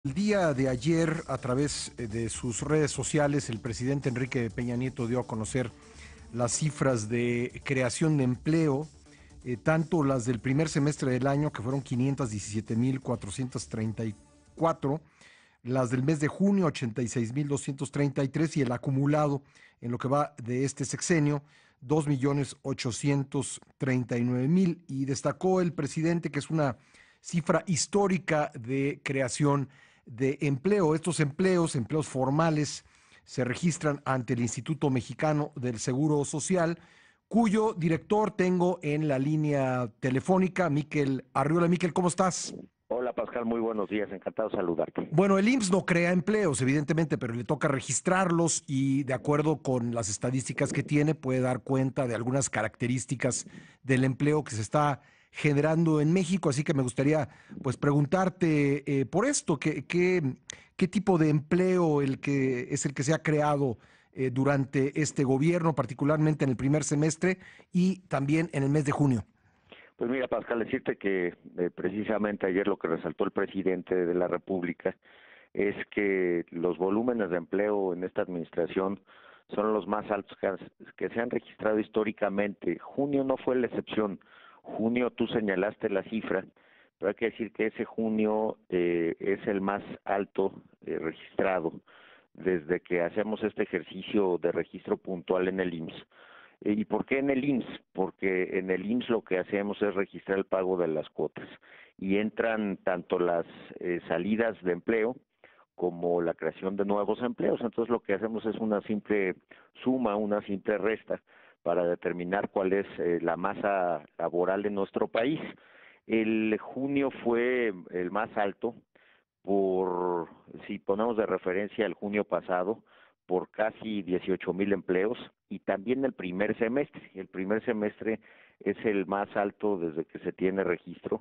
El día de ayer, a través de sus redes sociales, el presidente Enrique Peña Nieto dio a conocer las cifras de creación de empleo, tanto las del primer semestre del año, que fueron 517,434, las del mes de junio, 86,233, y el acumulado en lo que va de este sexenio, 2,839,000. Y destacó el presidente que es una cifra histórica de creación de empleo. Estos empleos formales, se registran ante el Instituto Mexicano del Seguro Social, cuyo director tengo en la línea telefónica, Miquel Arriola. Miquel, ¿cómo estás? Hola Pascal, muy buenos días, encantado de saludarte. Bueno, el IMSS no crea empleos, evidentemente, pero le toca registrarlos y de acuerdo con las estadísticas que tiene, puede dar cuenta de algunas características del empleo que se está generando en México. Así que me gustaría pues preguntarte por esto, ¿qué tipo de empleo el que se ha creado durante este gobierno, particularmente en el primer semestre y también en el mes de junio? Pues mira Pascal, decirte que precisamente ayer lo que resaltó el presidente de la República es que los volúmenes de empleo en esta administración son los más altos que se han registrado históricamente. Junio no fue la excepción. Junio tú señalaste la cifra, pero hay que decir que ese junio es el más alto registrado desde que hacemos este ejercicio de registro puntual en el IMSS. ¿Y por qué en el IMSS? Porque en el IMSS lo que hacemos es registrar el pago de las cuotas y entran tanto las salidas de empleo como la creación de nuevos empleos. Entonces lo que hacemos es una simple suma, una simple resta para determinar cuál es la masa laboral de nuestro país. El junio fue el más alto por, si ponemos de referencia el junio pasado, por casi 18,000 empleos, y también el primer semestre. El primer semestre es el más alto desde que se tiene registro,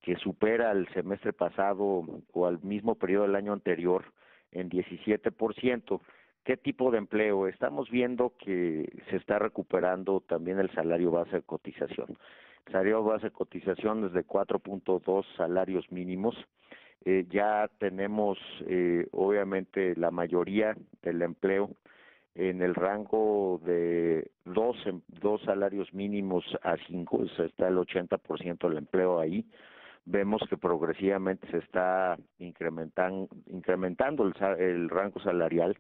que supera al semestre pasado o al mismo periodo del año anterior en 17%. ¿Qué tipo de empleo? Estamos viendo que se está recuperando también el salario base de cotización. El salario base de cotización es de 4.2 salarios mínimos. Ya tenemos obviamente la mayoría del empleo en el rango de dos salarios mínimos a 5, o sea, está el 80% del empleo ahí. Vemos que progresivamente se está incrementando el rango salarial.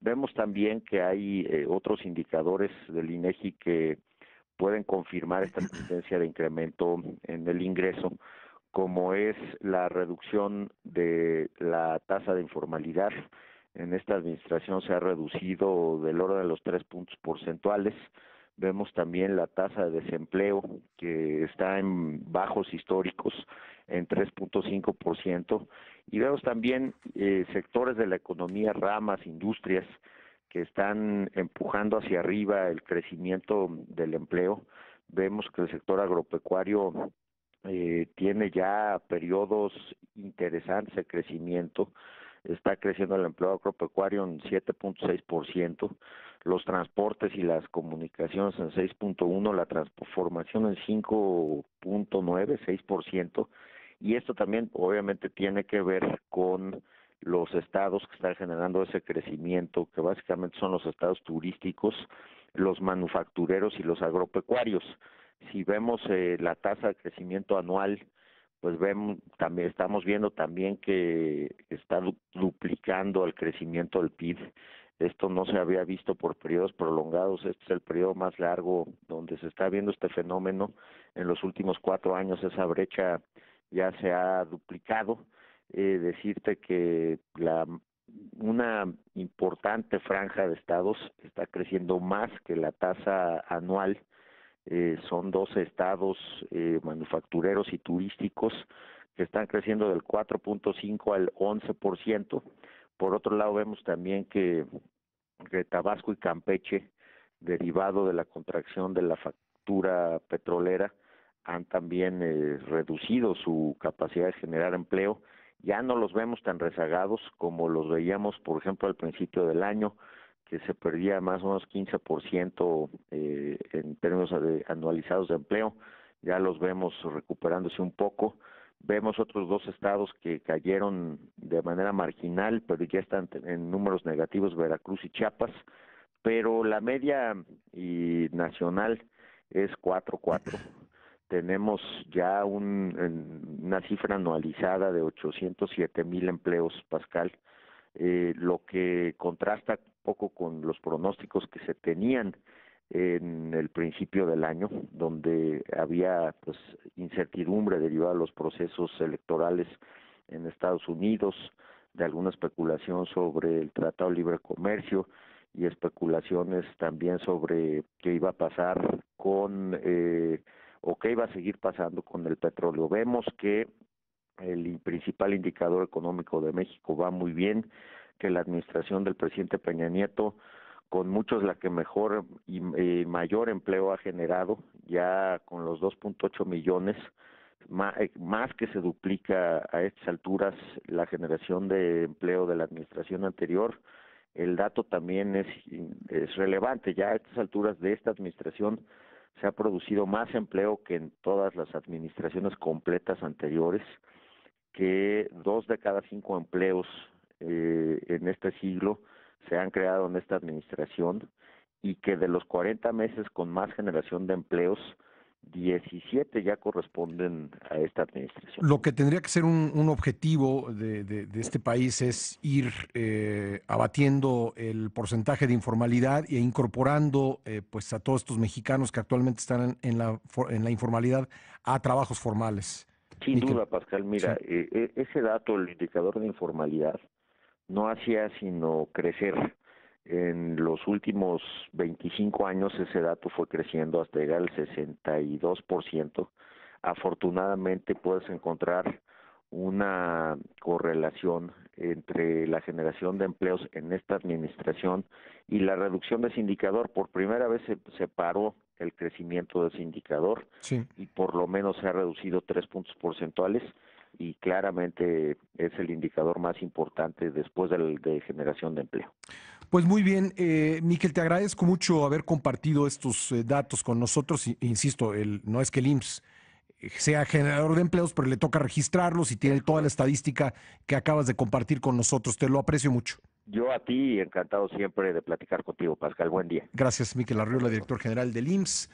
Vemos también que hay otros indicadores del INEGI que pueden confirmar esta tendencia de incremento en el ingreso, como es la reducción de la tasa de informalidad. En esta administración se ha reducido del orden de los 3 puntos porcentuales. Vemos también la tasa de desempleo, que está en bajos históricos, en 3.5%, y vemos también sectores de la economía, ramas, industrias, que están empujando hacia arriba el crecimiento del empleo. Vemos que el sector agropecuario tiene ya periodos interesantes de crecimiento. Está creciendo el empleo agropecuario en 7.6%, los transportes y las comunicaciones en 6.1%, la transformación en 5.9%, 6%, y esto también obviamente tiene que ver con los estados que están generando ese crecimiento, que básicamente son los estados turísticos, los manufactureros y los agropecuarios. Si vemos la tasa de crecimiento anual, pues vemos también, estamos viendo también que está duplicando el crecimiento del PIB. Esto no se había visto por periodos prolongados. Este es el periodo más largo donde se está viendo este fenómeno. En los últimos 4 años esa brecha ya se ha duplicado. Decirte que una importante franja de estados está creciendo más que la tasa anual. Son 12 estados manufactureros y turísticos que están creciendo del 4.5 al 11%. Por otro lado, vemos también que Tabasco y Campeche, derivado de la contracción de la factura petrolera, han también reducido su capacidad de generar empleo. Ya no los vemos tan rezagados como los veíamos, por ejemplo, al principio del año, que se perdía más o menos 15% en términos anualizados de empleo. Ya los vemos recuperándose un poco. Vemos otros dos estados que cayeron de manera marginal, pero ya están en números negativos, Veracruz y Chiapas, pero la media y nacional es 4.4. Tenemos ya una cifra anualizada de 807,000 empleos, Pascal, lo que contrasta poco con los pronósticos que se tenían en el principio del año, donde había pues incertidumbre derivada de los procesos electorales en Estados Unidos, de alguna especulación sobre el Tratado de Libre Comercio y especulaciones también sobre qué iba a pasar con o qué iba a seguir pasando con el petróleo. Vemos que el principal indicador económico de México va muy bien, que la administración del presidente Peña Nieto, con muchos la que mejor y mayor empleo ha generado, ya con los 2.8 millones, más que se duplica a estas alturas la generación de empleo de la administración anterior. El dato también es relevante, ya a estas alturas de esta administración se ha producido más empleo que en todas las administraciones completas anteriores, que 2 de cada 5 empleos en este siglo se han creado en esta administración y que de los 40 meses con más generación de empleos, 17 ya corresponden a esta administración. Lo que tendría que ser un objetivo de este país es ir abatiendo el porcentaje de informalidad e incorporando pues a todos estos mexicanos que actualmente están en la informalidad a trabajos formales. Sin Miquel. duda, Pascal, mira, Sí. ese dato, el indicador de informalidad, no hacía sino crecer. En los últimos 25 años ese dato fue creciendo hasta llegar al 62%. Afortunadamente puedes encontrar una correlación entre la generación de empleos en esta administración y la reducción de ese indicador. Por primera vez se paró el crecimiento de ese indicador Sí. y por lo menos se ha reducido 3 puntos porcentuales y claramente es el indicador más importante después de generación de empleo. Pues muy bien, Miquel, te agradezco mucho haber compartido estos datos con nosotros. Insisto, no es que el IMSS sea generador de empleos, pero le toca registrarlos y tiene toda la estadística que acabas de compartir con nosotros. Te lo aprecio mucho. Yo a ti, encantado siempre de platicar contigo, Pascal. Buen día. Gracias, Miquel Arriola, director general del IMSS.